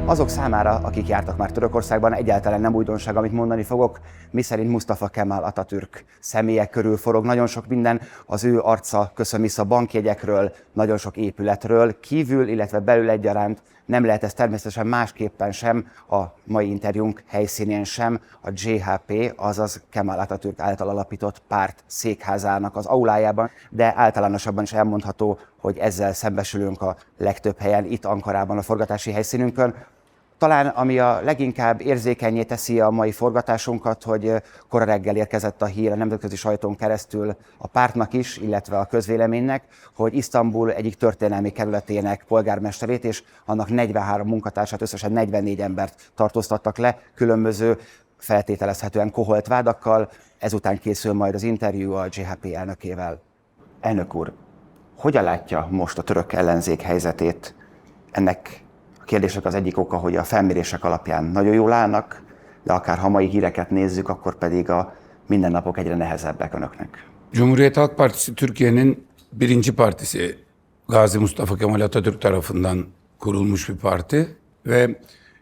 Azok számára, akik jártak már Törökországban, egyáltalán nem újdonság, amit mondani fogok, miszerint Mustafa Kemal Atatürk személye körül forog nagyon sok minden, az ő arca köszön vissza bankjegyekről, nagyon sok épületről, kívül, illetve belül egyaránt. Nem lehet ez természetesen másképpen sem, a mai interjúnk helyszínén sem, a JHP, azaz Kemal Atatürk által alapított párt székházának az aulájában, de általánosabban is elmondható, hogy ezzel szembesülünk a legtöbb helyen, itt Ankarában, a forgatási helyszínünkön. Talán ami a leginkább érzékennyé teszi a mai forgatásunkat, hogy kora reggel érkezett a hír a nemzetközi sajtón keresztül a pártnak is, illetve a közvéleménynek, hogy Isztambul egyik történelmi kerületének polgármesterét és annak 43 munkatársát, összesen 44 embert tartóztattak le, különböző feltételezhetően koholt vádakkal. Ezután készül majd az interjú a JHP elnökével. Elnök úr, hogyan látja most a török ellenzék helyzetét? Ennek a kérdések az egyik oka, hogy a felmérések alapján nagyon jól állnak, de akár ha mai híreket nézzük, akkor pedig a mindennapok egyre nehezebbek önöknek. Cumhuriyet Halk Partisi Türkiye'nin birinci partisi. Gazi Mustafa Kemal Atatürk tarafından kurulmuş bir parti ve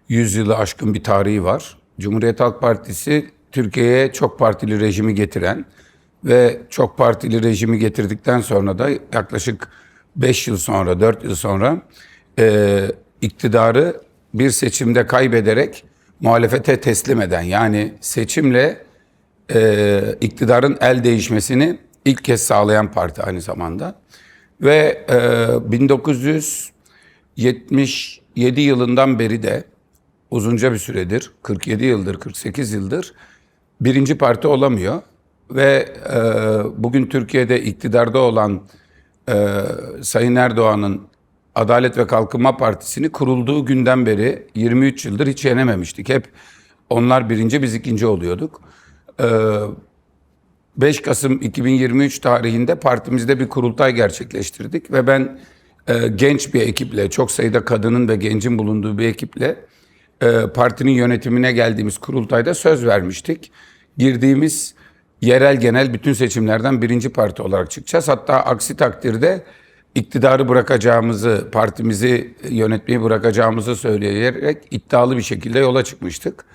100 yılı aşkın bir tarihi var. Cumhuriyet Halk Partisi Türkiye'ye çok partili rejimi getiren ve çok partili rejimi getirdikten sonra da yaklaşık 5 yıl sonra, 4 yıl sonra iktidarı bir seçimde kaybederek muhalefete teslim eden, yani seçimle iktidarın el değişmesini ilk kez sağlayan parti aynı zamanda. Ve 1977 yılından beri de uzunca bir süredir, 47 yıldır, 48 yıldır birinci parti olamıyor. Ve bugün Türkiye'de iktidarda olan Sayın Erdoğan'ın Adalet ve Kalkınma Partisi'ni kurulduğu günden beri 23 yıldır hiç yenememiştik. Hep onlar birinci, biz ikinci oluyorduk. 5 Kasım 2023 tarihinde partimizde bir kurultay gerçekleştirdik ve ben genç bir ekiple, çok sayıda kadının ve gencin bulunduğu bir ekiple partinin yönetimine geldiğimiz kurultayda söz vermiştik. Girdiğimiz yerel genel bütün seçimlerden birinci parti olarak çıkacağız. Hatta aksi takdirde iktidarı bırakacağımızı, partimizi yönetmeyi bırakacağımızı söyleyerek iddialı bir şekilde yola çıkmıştık.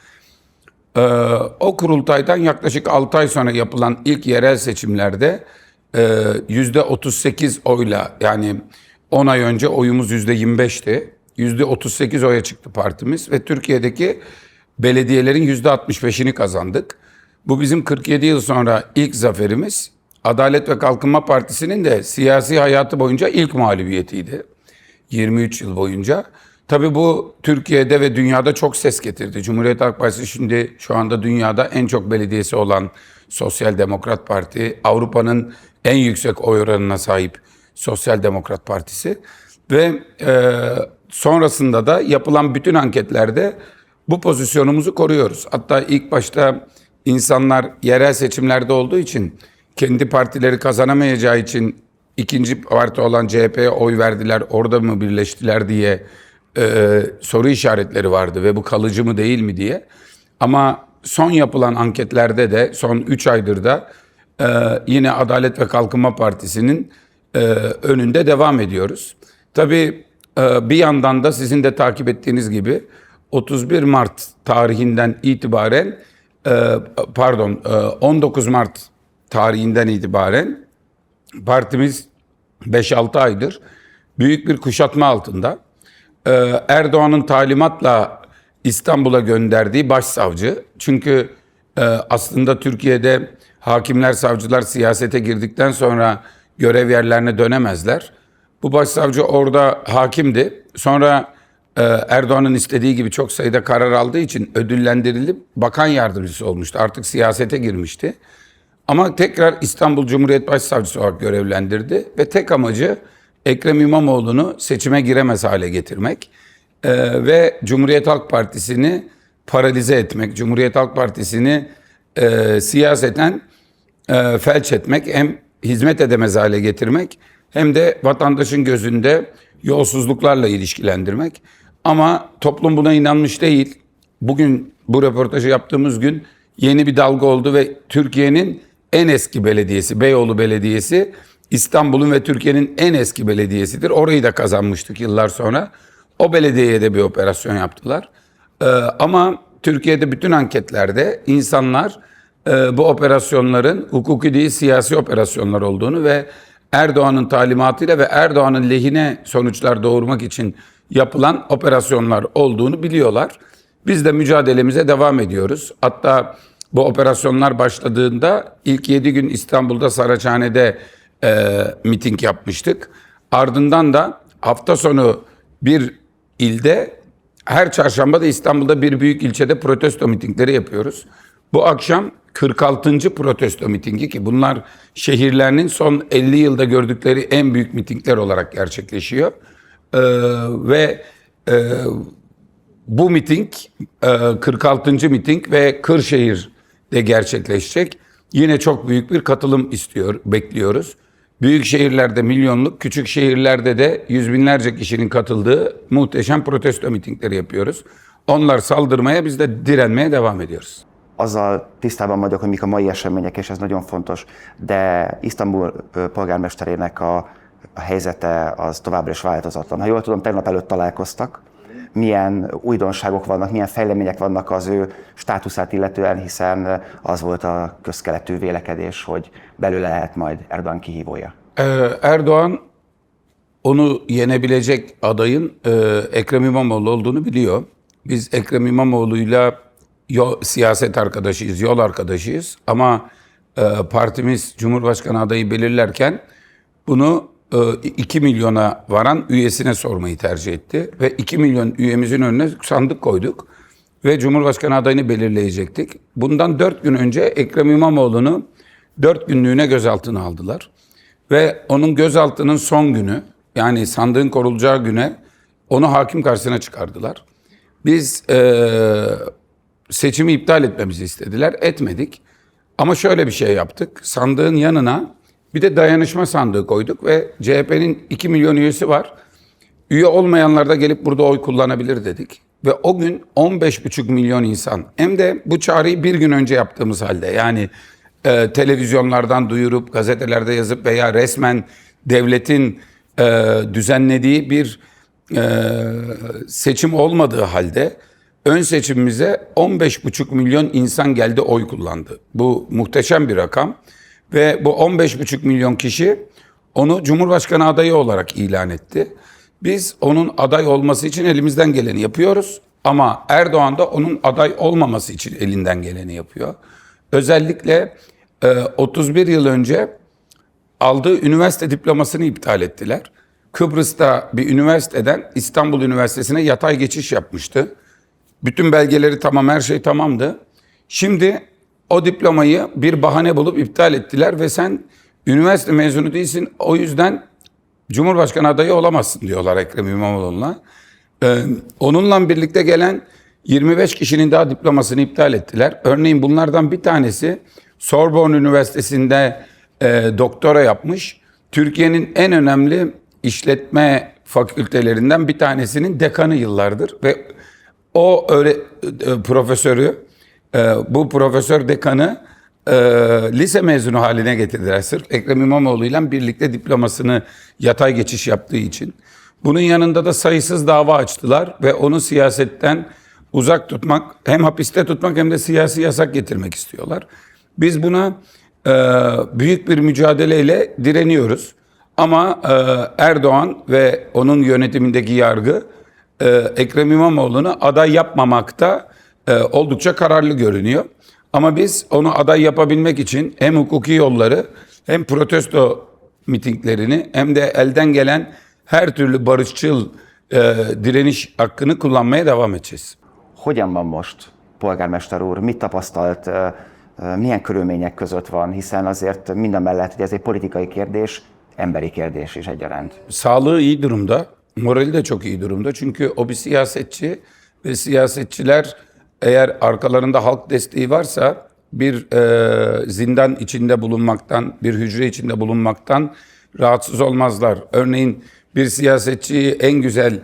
O kurultaydan yaklaşık 6 ay sonra yapılan ilk yerel seçimlerde %38 oyla, yani 10 ay önce oyumuz %25'ti. %38 oya çıktı partimiz ve Türkiye'deki belediyelerin %65'ini kazandık. Bu bizim 47 yıl sonra ilk zaferimiz. Adalet ve Kalkınma Partisi'nin de siyasi hayatı boyunca ilk mağlubiyetiydi. 23 yıl boyunca. Tabii bu Türkiye'de ve dünyada çok ses getirdi. Cumhuriyet Halk Partisi şimdi şu anda dünyada en çok belediyesi olan Sosyal Demokrat Parti. Avrupa'nın en yüksek oy oranına sahip Sosyal Demokrat Partisi. Ve sonrasında da yapılan bütün anketlerde bu pozisyonumuzu koruyoruz. Hatta ilk başta insanlar yerel seçimlerde olduğu için kendi partileri kazanamayacağı için ikinci parti olan CHP'ye oy verdiler, orada mı birleştiler diye soru işaretleri vardı ve bu kalıcı mı değil mi diye. Ama son yapılan anketlerde de son 3 aydır da yine Adalet ve Kalkınma Partisi'nin önünde devam ediyoruz. Tabii bir yandan da sizin de takip ettiğiniz gibi 31 Mart tarihinden itibaren 19 Mart tarihinden itibaren partimiz 5-6 aydır büyük bir kuşatma altında. Erdoğan'ın talimatla İstanbul'a gönderdiği başsavcı, çünkü aslında Türkiye'de hakimler, savcılar siyasete girdikten sonra görev yerlerine dönemezler. Bu başsavcı orada hakimdi. Sonra Erdoğan'ın istediği gibi çok sayıda karar aldığı için ödüllendirilip bakan yardımcısı olmuştu. Artık siyasete girmişti. Ama tekrar İstanbul Cumhuriyet Başsavcısı olarak görevlendirdi ve tek amacı Ekrem İmamoğlu'nu seçime giremez hale getirmek ve Cumhuriyet Halk Partisi'ni paralize etmek, Cumhuriyet Halk Partisi'ni siyaseten felç etmek, hem hizmet edemez hale getirmek hem de vatandaşın gözünde yolsuzluklarla ilişkilendirmek. Ama toplum buna inanmış değil. Bugün bu röportajı yaptığımız gün yeni bir dalga oldu ve Türkiye'nin en eski belediyesi, Beyoğlu Belediyesi, İstanbul'un ve Türkiye'nin en eski belediyesidir. Orayı da kazanmıştık yıllar sonra. O belediyeye de bir operasyon yaptılar. Ama Türkiye'de bütün anketlerde insanlar bu operasyonların hukuki değil siyasi operasyonlar olduğunu ve Erdoğan'ın talimatıyla ve Erdoğan'ın lehine sonuçlar doğurmak için yapılan operasyonlar olduğunu biliyorlar. Biz de mücadelemize devam ediyoruz. Hatta bu operasyonlar başladığında ilk 7 gün İstanbul'da Saraçhane'de miting yapmıştık. Ardından da hafta sonu bir ilde, her çarşamba da İstanbul'da bir büyük ilçede protesto mitingleri yapıyoruz. Bu akşam 46. protesto mitingi, ki bunlar şehirlerinin son 50 yılda gördükleri en büyük mitingler olarak gerçekleşiyor. Ve bu miting 46. miting ve Kırşehir'de gerçekleşecek. Yine çok büyük bir katılım bekliyoruz. Büyük şehirlerde milyonluk, küçük şehirlerde de yüz binlerce kişinin katıldığı muhteşem protesto mitingleri yapıyoruz. Onlar saldırmaya, biz de direnmeye devam ediyoruz. Azzal tisztában vagyok, hogy mik a mai események, és ez nagyon fontos, de Isztambul polgármesterének a helyzete az továbbra is változatlan. Ha jól tudom, tegnap előtt találkoztak. Milyen újdonságok vannak, milyen fejlemények vannak az ő státuszát illetően, hiszen az volt a közkeletű vélekedés, hogy belőle lehet majd Erdoğan kihívója. Erdoğan onu yenebilecek adayın Ekrem İmamoğlu olduğunu biliyor. Biz Ekrem İmamoğlu'yla siyaset arkadaşıyız, yol arkadaşıyız. Ama partimiz Cumhurbaşkanı adayı belirlerken bunu 2 milyona varan üyesine sormayı tercih etti. Ve 2 milyon üyemizin önüne sandık koyduk. Ve Cumhurbaşkanı adayını belirleyecektik. Bundan 4 gün önce Ekrem İmamoğlu'nu 4 günlüğüne gözaltına aldılar. Ve onun gözaltının son günü, yani sandığın korulacağı güne onu hakim karşısına çıkardılar. Biz seçimi iptal etmemizi istediler. Etmedik. Ama şöyle bir şey yaptık. Sandığın yanına bir de dayanışma sandığı koyduk ve CHP'nin 2 milyon üyesi var. Üye olmayanlar da gelip burada oy kullanabilir dedik. Ve o gün 15,5 milyon insan, hem de bu çağrıyı bir gün önce yaptığımız halde, yani televizyonlardan duyurup, gazetelerde yazıp veya resmen devletin düzenlediği bir seçim olmadığı halde ön seçimimize 15,5 milyon insan geldi, oy kullandı. Bu muhteşem bir rakam ve bu 15,5 milyon kişi onu Cumhurbaşkanı adayı olarak ilan etti. Biz onun aday olması için elimizden geleni yapıyoruz ama Erdoğan da onun aday olmaması için elinden geleni yapıyor. Özellikle 31 yıl önce aldığı üniversite diplomasını iptal ettiler. Kıbrıs'ta bir üniversiteden İstanbul Üniversitesi'ne yatay geçiş yapmıştı. Bütün belgeleri tamam, her şey tamamdı. Şimdi o diplomayı bir bahane bulup iptal ettiler ve sen üniversite mezunu değilsin, o yüzden Cumhurbaşkanı adayı olamazsın diyorlar Ekrem İmamoğlu'na. Onunla birlikte gelen 25 kişinin daha diplomasını iptal ettiler. Örneğin bunlardan bir tanesi Sorbonne Üniversitesi'nde doktora yapmış. Türkiye'nin en önemli işletme fakültelerinden bir tanesinin dekanı yıllardır ve o profesörü, bu profesör dekanı lise mezunu haline getirdiler. Sırf Ekrem İmamoğlu ile birlikte diplomasını yatay geçiş yaptığı için. Bunun yanında da sayısız dava açtılar ve onu siyasetten uzak tutmak, hem hapiste tutmak hem de siyasi yasak getirmek istiyorlar. Biz buna büyük bir mücadeleyle direniyoruz. Ama Erdoğan ve onun yönetimindeki yargı Ekrem İmamoğlu'nu aday yapmamakta oldukça kararlı görünüyor. Ama biz onu aday yapabilmek için hem hukuki yolları hem protesto mitinglerini hem de elden gelen her türlü barışçıl direniş hakkını kullanmaya devam edeceğiz. Hogyan van most, polgármester úr? Mit tapasztalt, milyen körülmények között van? Hiszen azért mindamellett, hogy ez egy politikai kérdés, emberi kérdés is egyaránt. Sağlığı iyi durumda, morali de çok iyi durumda. Çünkü o bir siyasetçi ve siyasetçiler eğer arkalarında halk desteği varsa bir zindan içinde bulunmaktan, bir hücre içinde bulunmaktan rahatsız olmazlar. Örneğin bir siyasetçiyi en güzel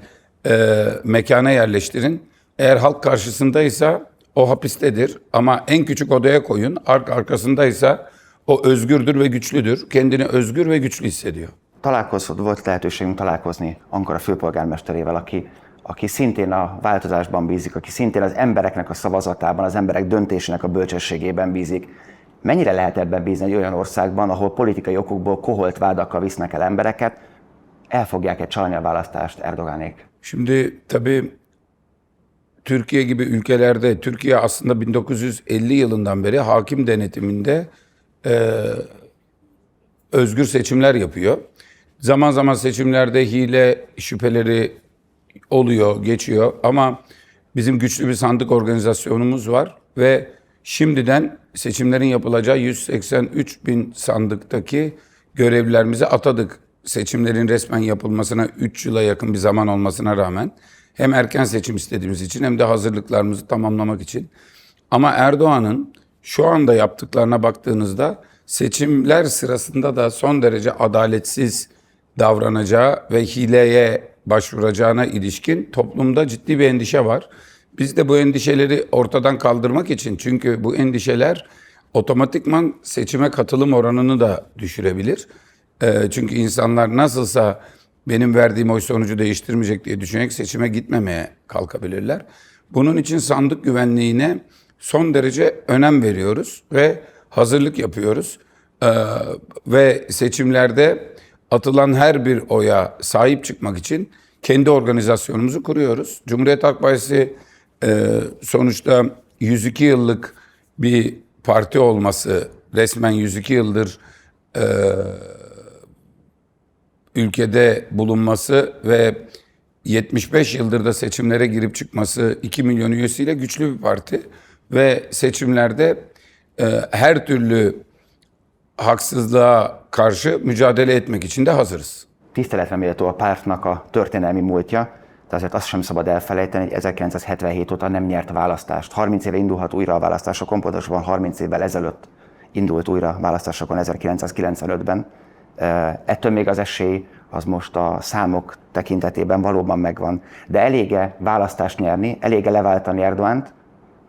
mekana yerleştirin. Eğer halk karşısındaysa o hapistedir ama en küçük odaya koyun, arkasındaysa o özgürdür ve güçlüdür. Kendini özgür ve güçlü hissediyor. Volt lehetőségünk találkozni Ankara főpolgármesterével, aki aki szintén a változásban bízik, aki szintén az embereknek a szavazatában, az emberek döntésének a bölcsességében bízik. Mennyire lehet ebben bízni egy olyan országban, ahol politikai okokból koholt vádakkal visznek el embereket, el fogják-e csalni a választást Erdoğanék? Şimdi tabii Türkiye gibi ülkelerde, Türkiye aslında 1950 yılından beri hakim denetiminde özgür seçimler yapıyor. Zaman zaman seçimlerde hile şüpheleri oluyor, geçiyor ama bizim güçlü bir sandık organizasyonumuz var ve şimdiden seçimlerin yapılacağı 183 bin sandıktaki görevlilerimizi atadık. Seçimlerin resmen yapılmasına 3 yıla yakın bir zaman olmasına rağmen hem erken seçim istediğimiz için hem de hazırlıklarımızı tamamlamak için. Ama Erdoğan'ın şu anda yaptıklarına baktığınızda seçimler sırasında da son derece adaletsiz davranacağı ve hileye başvuracağına ilişkin toplumda ciddi bir endişe var. Biz de bu endişeleri ortadan kaldırmak için, çünkü bu endişeler otomatikman seçime katılım oranını da düşürebilir. Çünkü insanlar nasılsa benim verdiğim oy sonucu değiştirmeyecek diye düşünerek seçime gitmemeye kalkabilirler. Bunun için sandık güvenliğine son derece önem veriyoruz ve hazırlık yapıyoruz. Ve seçimlerde atılan her bir oya sahip çıkmak için kendi organizasyonumuzu kuruyoruz. Cumhuriyet Halk Partisi sonuçta 102 yıllık bir parti olması, resmen 102 yıldır ülkede bulunması ve 75 yıldır da seçimlere girip çıkması, 2 milyon üyesiyle güçlü bir parti ve seçimlerde her türlü haksızlığa karşı mücadele etmek için de hazırız. Tiszteletre méltó a pártnak a történelmi múltja, de azért azt sem szabad elfelejteni, hogy 1977 óta nem nyert választást. 30 éve indulhat újra a választásokon, pontosabban 30 évvel ezelőtt indult újra választásokon 1995-ben. Ettől még az esély az most a számok tekintetében valóban megvan. De elég-e választást nyerni, elég-e leváltani Erdoğant,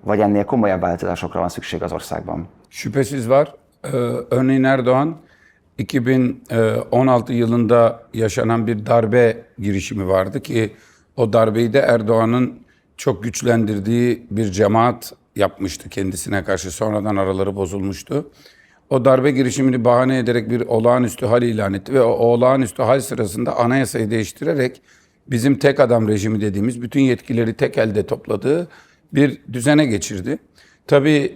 vagy ennél komolyabb változásokra van szükség az országban? Şüphesiz var. Örneğin Erdoğan 2016 yılında yaşanan bir darbe girişimi vardı ki o darbeyi de Erdoğan'ın çok güçlendirdiği bir cemaat yapmıştı kendisine karşı. Sonradan araları bozulmuştu. O darbe girişimini bahane ederek bir olağanüstü hal ilan etti ve o olağanüstü hal sırasında anayasayı değiştirerek bizim tek adam rejimi dediğimiz bütün yetkileri tek elde topladığı bir düzene geçirdi. Tabii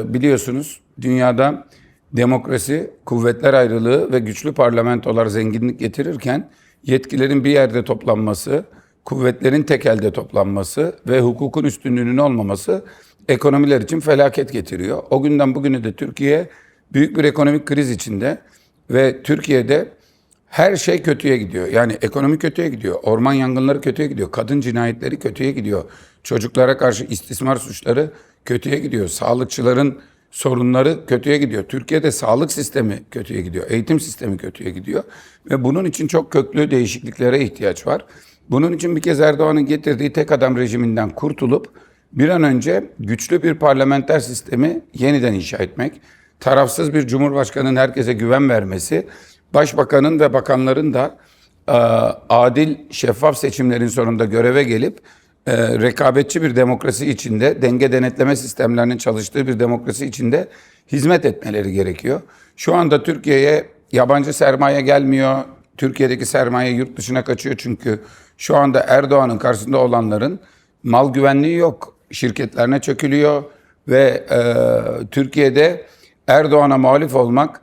biliyorsunuz dünyada demokrasi, kuvvetler ayrılığı ve güçlü parlamentolar zenginlik getirirken yetkilerin bir yerde toplanması, kuvvetlerin tek elde toplanması ve hukukun üstünlüğünün olmaması ekonomiler için felaket getiriyor. O günden bugüne de Türkiye büyük bir ekonomik kriz içinde ve Türkiye'de her şey kötüye gidiyor. Yani ekonomi kötüye gidiyor, orman yangınları kötüye gidiyor, kadın cinayetleri kötüye gidiyor, çocuklara karşı istismar suçları kötüye gidiyor, sağlıkçıların sorunları kötüye gidiyor. Türkiye'de sağlık sistemi kötüye gidiyor, eğitim sistemi kötüye gidiyor ve bunun için çok köklü değişikliklere ihtiyaç var. Bunun için bir kez Erdoğan'ın getirdiği tek adam rejiminden kurtulup bir an önce güçlü bir parlamenter sistemi yeniden inşa etmek, tarafsız bir cumhurbaşkanının herkese güven vermesi, başbakanın ve bakanların da adil, şeffaf seçimlerin sonunda göreve gelip rekabetçi bir demokrasi içinde, denge denetleme sistemlerinin çalıştığı bir demokrasi içinde hizmet etmeleri gerekiyor. Şu anda Türkiye'ye yabancı sermaye gelmiyor. Türkiye'deki sermaye yurt dışına kaçıyor çünkü şu anda Erdoğan'ın karşısında olanların mal güvenliği yok. Şirketlerine çökülüyor ve Türkiye'de Erdoğan'a muhalif olmak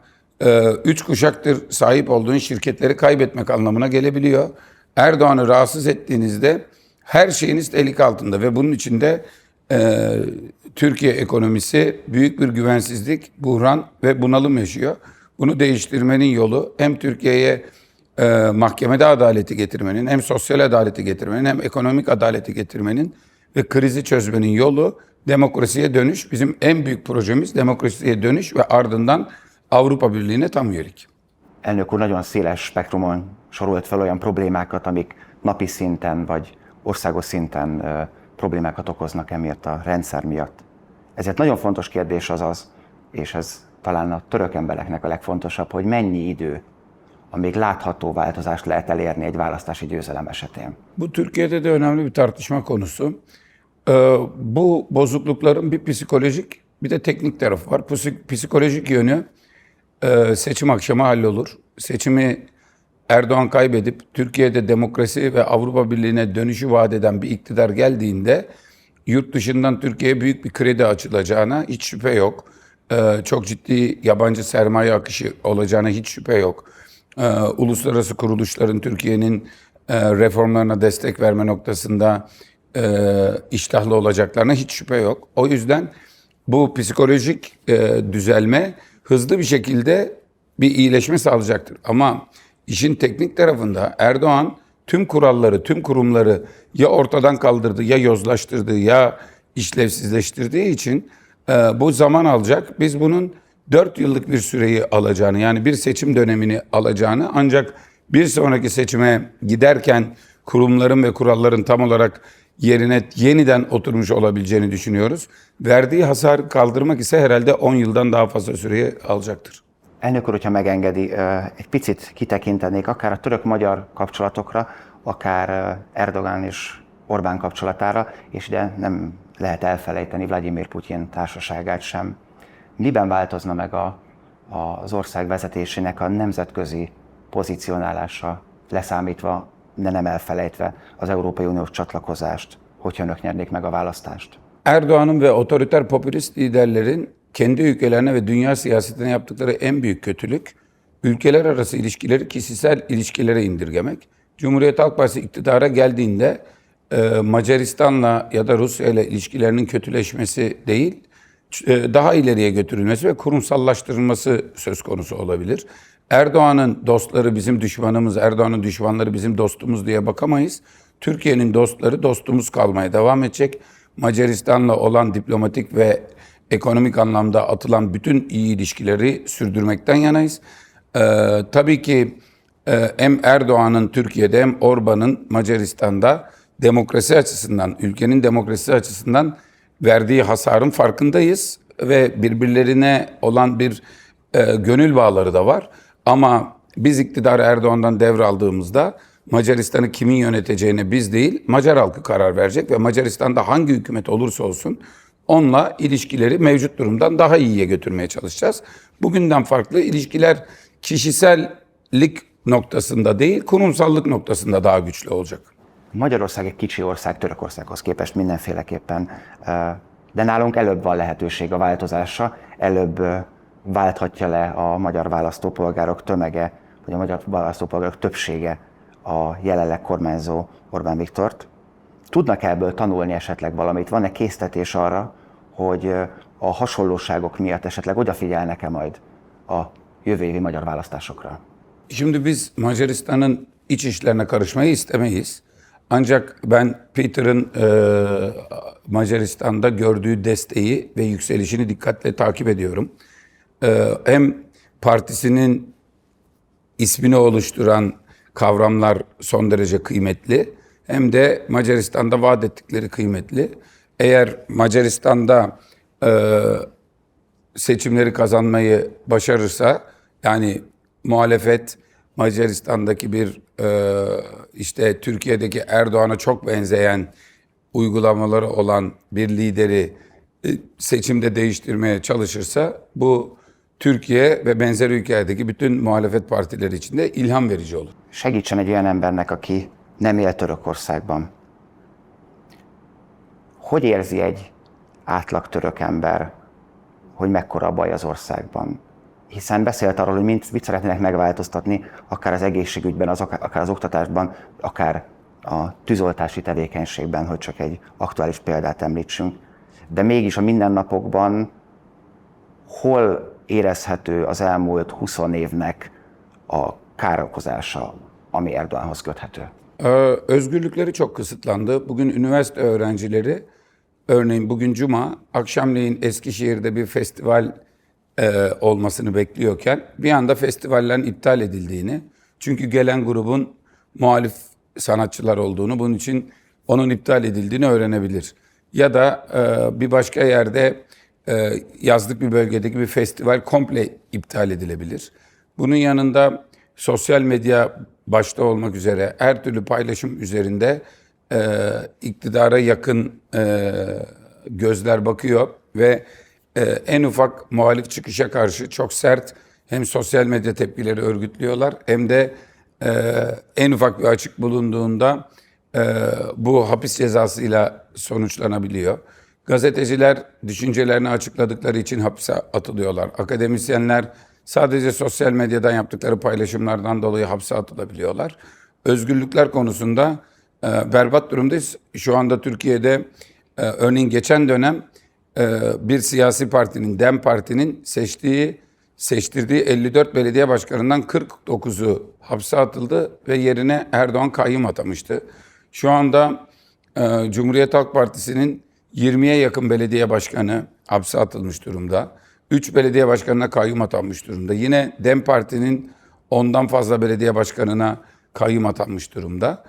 3 kuşaktır sahip olduğun şirketleri kaybetmek anlamına gelebiliyor. Erdoğan'ı rahatsız ettiğinizde her şeyiniz tehlike altında ve bunun içinde Türkiye ekonomisi büyük bir güvensizlik, buhran ve bunalım yaşıyor. Bunu değiştirmenin yolu hem Türkiye'ye mahkemede adaleti getirmenin, hem sosyal adaleti getirmenin, hem ekonomik adaleti getirmenin ve krizi çözmenin yolu demokrasiye dönüş. Bizim en büyük projemiz demokrasiye dönüş ve ardından Avrupa Birliği'ne tam üyelik. Elnök úr nagyon széles spektrumon sorolt fel olyan problémákat, amik napi szinten vagy országos szinten problémákat okoznak emiatt a rendszer miatt. Ezért nagyon fontos kérdés az, és ez talán a török embereknek a legfontosabb, hogy mennyi idő amíg látható változást lehet elérni egy választási győzelem esetén? Bu Türkiye'de de önemli bir tartışma konusu. Bu bozuklukların bir psikolojik bir de teknik tarafı var. Psikolojik yönü seçim akşamı hallolur. Seçimi Erdoğan kaybedip Türkiye'de demokrasi ve Avrupa Birliği'ne dönüşü vaat eden bir iktidar geldiğinde yurt dışından Türkiye'ye büyük bir kredi açılacağına hiç şüphe yok. Çok ciddi yabancı sermaye akışı olacağına hiç şüphe yok. Uluslararası kuruluşların Türkiye'nin reformlarına destek verme noktasında iştahlı olacaklarına hiç şüphe yok. O yüzden bu psikolojik düzelme hızlı bir şekilde bir iyileşme sağlayacaktır. Ama işin teknik tarafında Erdoğan tüm kuralları, tüm kurumları ya ortadan kaldırdı, ya yozlaştırdı, ya işlevsizleştirdiği için bu zaman alacak. Biz bunun 4 yıllık bir süreyi alacağını, yani bir seçim dönemini alacağını, ancak bir sonraki seçime giderken kurumların ve kuralların tam olarak yerine yeniden oturmuş olabileceğini düşünüyoruz. Verdiği hasar kaldırmak ise herhalde 10 yıldan daha fazla süreyi alacaktır. Elnök úr, hogyha megengedi, egy picit kitekintenék akár a török-magyar kapcsolatokra, akár Erdogan és Orbán kapcsolatára, és ide nem lehet elfelejteni Vladimir Putyin társaságát sem. Miben változna meg az ország vezetésének a nemzetközi pozícionálása, leszámítva, de nem elfelejtve az Európai Uniós csatlakozást, hogyha önök nyernék meg a választást? Erdoğan'ın ve otoriter popülist liderlerin kendi ülkelerine ve dünya siyasetine yaptıkları en büyük kötülük, ülkeler arası ilişkileri kişisel ilişkilere indirgemek. Cumhuriyet Halk Partisi iktidara geldiğinde Macaristan'la ya da Rusya ile ilişkilerinin kötüleşmesi değil, daha ileriye götürülmesi ve kurumsallaştırılması söz konusu olabilir. Erdoğan'ın dostları bizim düşmanımız, Erdoğan'ın düşmanları bizim dostumuz diye bakamayız. Türkiye'nin dostları dostumuz kalmaya devam edecek. Macaristan'la olan diplomatik ve ekonomik anlamda atılan bütün iyi ilişkileri sürdürmekten yanayız. Tabii ki hem Erdoğan'ın Türkiye'de hem Orbán'ın Macaristan'da demokrasi açısından, ülkenin demokrasisi açısından verdiği hasarın farkındayız ve birbirlerine olan bir gönül bağları da var. Ama biz iktidarı Erdoğan'dan devraldığımızda Macaristan'ı kimin yöneteceğine biz değil, Macar halkı karar verecek ve Macaristan'da hangi hükümet olursa olsun onunla ilişkileri mevcut durumdan daha iyiye götürmeye çalışacağız. Bugünden farklı ilişkiler kişisellik noktasında değil, kurumsallık noktasında daha güçlü olacak. Magyarország egy kicsi ország Törökországhoz képest mindenféleképpen, de nálunk előbb van lehetőség a változásra, előbb válthatja le a magyar választópolgárok tömege, vagy a magyar választópolgárok többsége a jelenleg kormányzó Orbán Viktort. Tudnak ebből tanulni esetleg valamit? Van-e késztetés arra, hogy a hasonlóságok miatt esetleg odafigyelnek-e majd a jövő évi magyar választásokra? Şimdi biz Macaristan'ın iç işlerine karışmayı istemeyiz. Ancak ben Peter'ın Macaristan'da gördüğü desteği ve yükselişini dikkatle takip ediyorum. Hem partisinin ismini oluşturan kavramlar son derece kıymetli, hem de Macaristan'da vaat ettikleri kıymetli. Eğer Macaristan'da seçimleri kazanmayı başarırsa, yani muhalefet Macaristan'daki bir işte Türkiye'deki Erdoğan'a çok benzeyen uygulamaları olan bir lideri seçimde değiştirmeye çalışırsa, bu Türkiye ve benzer ülkelerdeki bütün muhalefet partileri için de ilham verici olur. Segítsen egy olyan embernek, aki nem él Törökországban. Hogy érzi egy átlag török ember, hogy mekkora a baj az országban? Hiszen beszélt arról, hogy mit szeretnének megváltoztatni, akár az egészségügyben, akár az oktatásban, akár a tűzoltási tevékenységben, hogy csak egy aktuális példát említsünk. De mégis a mindennapokban hol érezhető az elmúlt 20 évnek a károkozása, ami Erdoğanhoz köthető? Özgürlükleri çok kısıtlandı. Bugün üniversite öğrencileri, örneğin bugün Cuma, akşamleyin Eskişehir'de bir festival olmasını bekliyorken bir anda festivallerin iptal edildiğini, çünkü gelen grubun muhalif sanatçılar olduğunu, bunun için onun iptal edildiğini öğrenebilir. Ya da bir başka yerde yazlık bir bölgedeki bir festival komple iptal edilebilir. Bunun yanında sosyal medya başta olmak üzere her türlü paylaşım üzerinde iktidara yakın gözler bakıyor ve en ufak muhalif çıkışa karşı çok sert hem sosyal medya tepkileri örgütlüyorlar hem de en ufak bir açık bulunduğunda bu hapis cezasıyla sonuçlanabiliyor. Gazeteciler düşüncelerini açıkladıkları için hapse atılıyorlar. Akademisyenler sadece sosyal medyadan yaptıkları paylaşımlardan dolayı hapse atılabiliyorlar. Özgürlükler konusunda berbat durumdayız. Şu anda Türkiye'de örneğin geçen dönem bir siyasi partinin, DEM Parti'nin seçtirdiği 54 belediye başkanından 49'u hapse atıldı ve yerine Erdoğan kayyum atamıştı. Şu anda Cumhuriyet Halk Partisi'nin 20'ye yakın belediye başkanı hapse atılmış durumda. 3 belediye başkanına kayyum atanmış durumda. Yine DEM Parti'nin 10'dan fazla belediye başkanına kayyum atanmış durumda.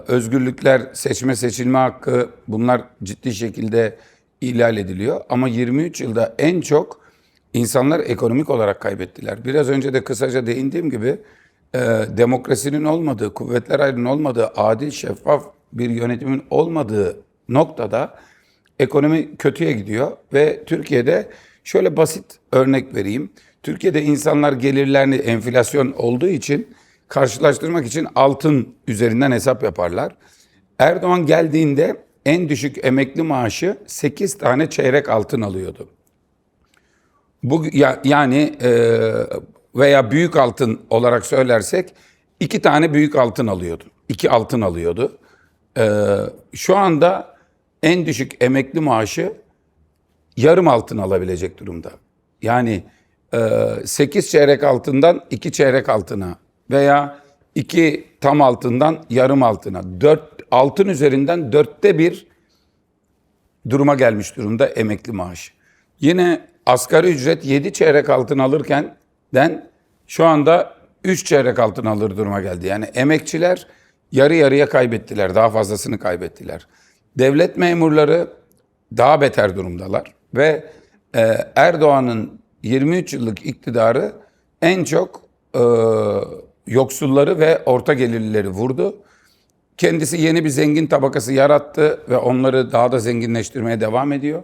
Özgürlükler, seçme seçilme hakkı bunlar ciddi şekilde ihlal ediliyor. Ama 23 yılda en çok insanlar ekonomik olarak kaybettiler. Biraz önce de kısaca değindiğim gibi demokrasinin olmadığı, kuvvetler ayrılığının olmadığı, adil, şeffaf bir yönetimin olmadığı noktada ekonomi kötüye gidiyor ve Türkiye'de şöyle basit örnek vereyim. Türkiye'de insanlar gelirlerini enflasyon olduğu için karşılaştırmak için altın üzerinden hesap yaparlar. Erdoğan geldiğinde en düşük emekli maaşı 8 tane çeyrek altın alıyordu. Yani veya büyük altın olarak söylersek 2 tane büyük altın alıyordu. 2 altın alıyordu. Şu anda en düşük emekli maaşı yarım altın alabilecek durumda. Yani 8 çeyrek altından 2 çeyrek altına veya 2 tam altından yarım altına, 4 altın üzerinden 1/4 duruma gelmiş durumda emekli maaşı. Yine asgari ücret 7 çeyrek altın alırken şu anda 3 çeyrek altın alır duruma geldi. Yani emekçiler yarı yarıya kaybettiler, daha fazlasını kaybettiler. Devlet memurları daha beter durumdalar ve Erdoğan'ın 23 yıllık iktidarı en çok yoksulları ve orta gelirlileri vurdu. Kendisi yeni bir zengin tabakası yarattı ve onları daha da zenginleştirmeye devam ediyor.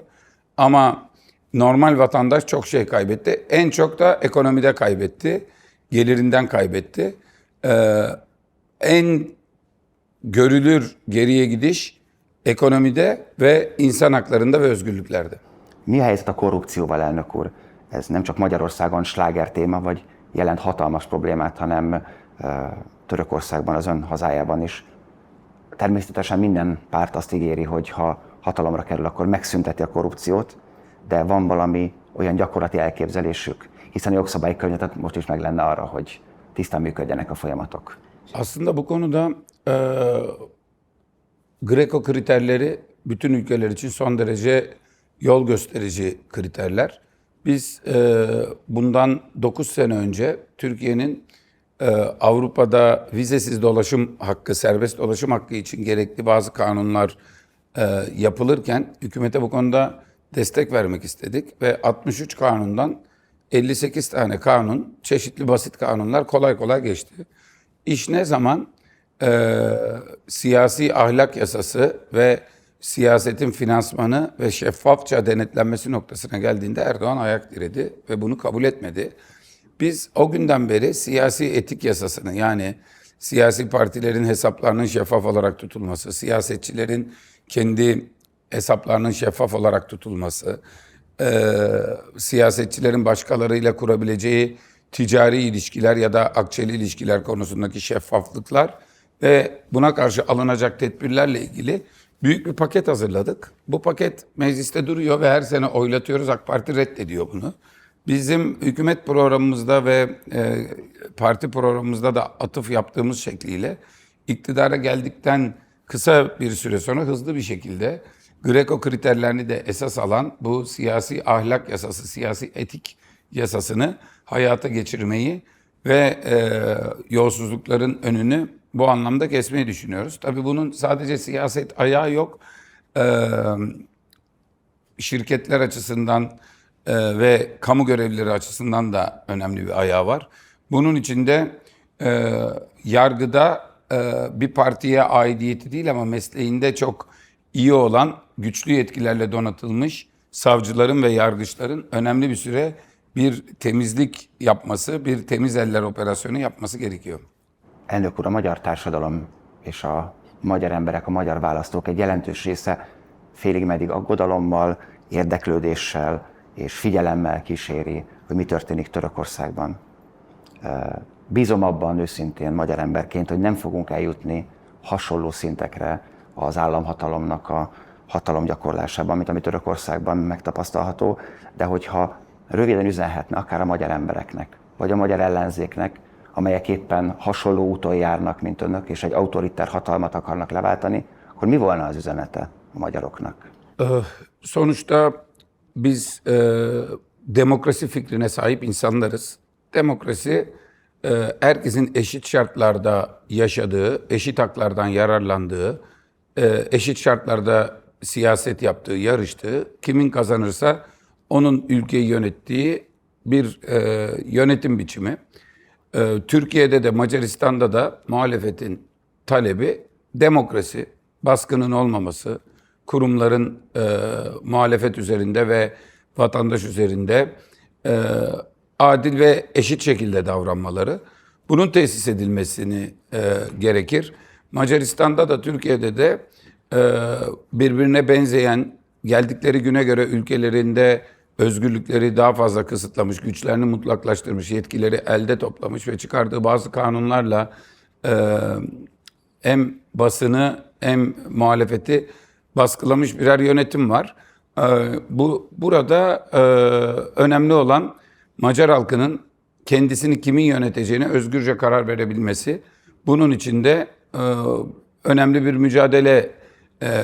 Ama normal vatandaş çok şey kaybetti. En çok da ekonomide kaybetti, gelirinden kaybetti. En görülür geriye gidiş ekonomide ve insan haklarında ve özgürlüklerde. Mi a helyzet a korrupcióval, elnök úr? Ez nem csak Magyarországon sláger téma, vagy jelent hatalmas problémát, hanem Törökországban, az ön hazájában is. Természetesen minden párt azt ígéri, hogy ha hatalomra kerül, akkor megszünteti a korrupciót, de van valami olyan gyakorlati elképzelésük, hiszen a jogszabályi környezet most is meg lenne arra, hogy tisztán működjenek a folyamatok. Aslında bu konuda Greco kriterleri bütün ülkeler için son derece yol gösterici kriterler. Biz bundan 9 sene önce Türkiye'nin Avrupa'da vizesiz dolaşım hakkı, serbest dolaşım hakkı için gerekli bazı kanunlar yapılırken hükümete bu konuda destek vermek istedik ve 63 kanundan 58 tane kanun, çeşitli basit kanunlar kolay kolay geçti. İş ne zaman siyasi ahlak yasası ve siyasetin finansmanı ve şeffafça denetlenmesi noktasına geldiğinde Erdoğan ayak diredi ve bunu kabul etmedi. Biz o günden beri siyasi etik yasasını, yani siyasi partilerin hesaplarının şeffaf olarak tutulması, siyasetçilerin kendi hesaplarının şeffaf olarak tutulması, siyasetçilerin başkalarıyla kurabileceği ticari ilişkiler ya da akçeli ilişkiler konusundaki şeffaflıklar ve buna karşı alınacak tedbirlerle ilgili büyük bir paket hazırladık. Bu paket mecliste duruyor ve her sene oylatıyoruz. AK Parti reddediyor bunu. Bizim hükümet programımızda ve parti programımızda da atıf yaptığımız şekliyle iktidara geldikten kısa bir süre sonra hızlı bir şekilde Greco kriterlerini de esas alan bu siyasi ahlak yasası, siyasi etik yasasını hayata geçirmeyi ve yolsuzlukların önünü bu anlamda kesmeyi düşünüyoruz. Tabii bunun sadece siyaset ayağı yok. Şirketler açısından ve kamu görevlileri açısından da önemli bir ayağı var. Bunun içinde yargıda bir partiye aidiyeti değil ama mesleğinde çok iyi olan, güçlü yetkilerle donatılmış savcıların ve yargıçların önemli bir süre bir temizlik yapması, bir temiz eller operasyonu yapması gerekiyor. Elnök úr, a magyar társadalom és a magyar emberek, a magyar választók egy jelentős része félig meddig aggodalommal, érdeklődéssel és figyelemmel kíséri, hogy mi történik Törökországban. Bízom abban őszintén magyar emberként, hogy nem fogunk eljutni hasonló szintekre az államhatalomnak a hatalomgyakorlásában, mint ami Törökországban megtapasztalható, de hogyha röviden üzenhetne akár a magyar embereknek, vagy a magyar ellenzéknek, amelyek éppen hasonló úton járnak, mint önök, és egy autoriter hatalmat akarnak leváltani, akkor mi volna az üzenete a magyaroknak? Sonuçta biz demokrasi fikrine sahip insanlarız. Demokrasi herkesin eşit şartlarda yaşadığı, eşit haklardan yararlandığı, eşit şartlarda siyaset yaptığı, yarıştığı, kimin kazanırsa onun ülkeyi yönettiği bir yönetim biçimi. Türkiye'de de Macaristan'da da muhalefetin talebi demokrasi, baskının olmaması, kurumların muhalefet üzerinde ve vatandaş üzerinde adil ve eşit şekilde davranmaları. Bunun tesis edilmesini gerekir. Macaristan'da da Türkiye'de de birbirine benzeyen, geldikleri güne göre ülkelerinde özgürlükleri daha fazla kısıtlamış, güçlerini mutlaklaştırmış, yetkileri elde toplamış ve çıkardığı bazı kanunlarla hem basını hem muhalefeti baskılamış birer yönetim var. Burada önemli olan Macar halkının kendisini kimin yöneteceğine özgürce karar verebilmesi. Bunun için de önemli bir mücadele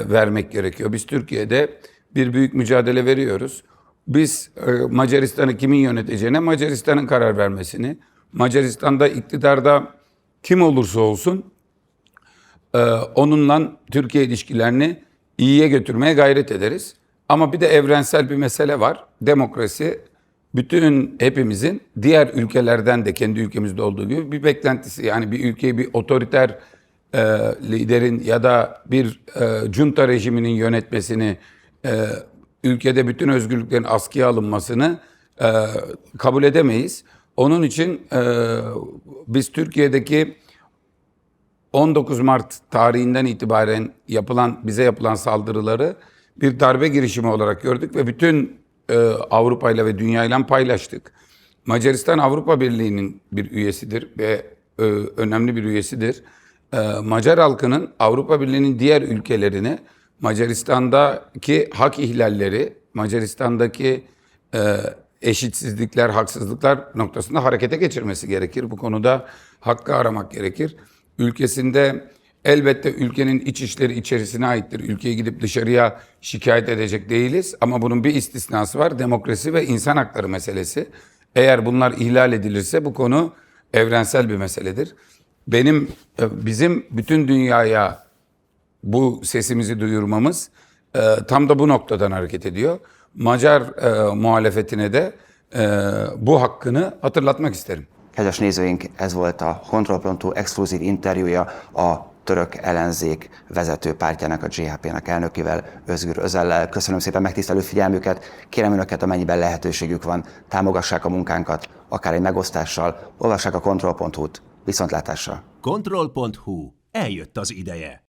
vermek gerekiyor. Biz Türkiye'de bir büyük mücadele veriyoruz. Biz Macaristan'ı kimin yöneteceğine Macaristan'ın karar vermesini, Macaristan'da iktidarda kim olursa olsun onunla Türkiye ilişkilerini iyiye götürmeye gayret ederiz. Ama bir de evrensel bir mesele var. Demokrasi bütün hepimizin diğer ülkelerden de kendi ülkemizde olduğu gibi bir beklentisi. Yani bir ülkeyi bir otoriter liderin ya da bir junta rejiminin yönetmesini, ülkede bütün özgürlüklerin askıya alınmasını kabul edemeyiz. Onun için biz Türkiye'deki 19 Mart tarihinden itibaren bize yapılan saldırıları bir darbe girişimi olarak gördük ve bütün Avrupa ile ve dünya ile paylaştık. Macaristan Avrupa Birliği'nin bir üyesidir ve önemli bir üyesidir. Macar halkının Avrupa Birliği'nin diğer ülkelerine Macaristan'daki hak ihlalleri, Macaristan'daki eşitsizlikler, haksızlıklar noktasında harekete geçirmesi gerekir. Bu konuda hakkı aramak gerekir. Ülkesinde elbette ülkenin iç işleri içerisine aittir. Ülkeye gidip dışarıya şikayet edecek değiliz. Ama bunun bir istisnası var. Demokrasi ve insan hakları meselesi. Eğer bunlar ihlal edilirse bu konu evrensel bir meseledir. Bizim bütün dünyaya bu sesimizi duyurmamız tam da bu noktadan hareket ediyor. Macar muhalefetine de bu hakkını hatırlatmak isterim. Kedves nézőink, ez volt a Kontroll.hu exkluzív interjúja a török ellenzék vezető pártjának, a CHP-nak elnökével, Özgür Özellel. Köszönöm szépen megtisztelő figyelmüket, kérem önöket, amennyiben lehetőségük van, támogassák a munkánkat, akár egy megosztással, olvassák a Kontroll.hu-t. Viszontlátásra! Kontroll.hu. Eljött az ideje.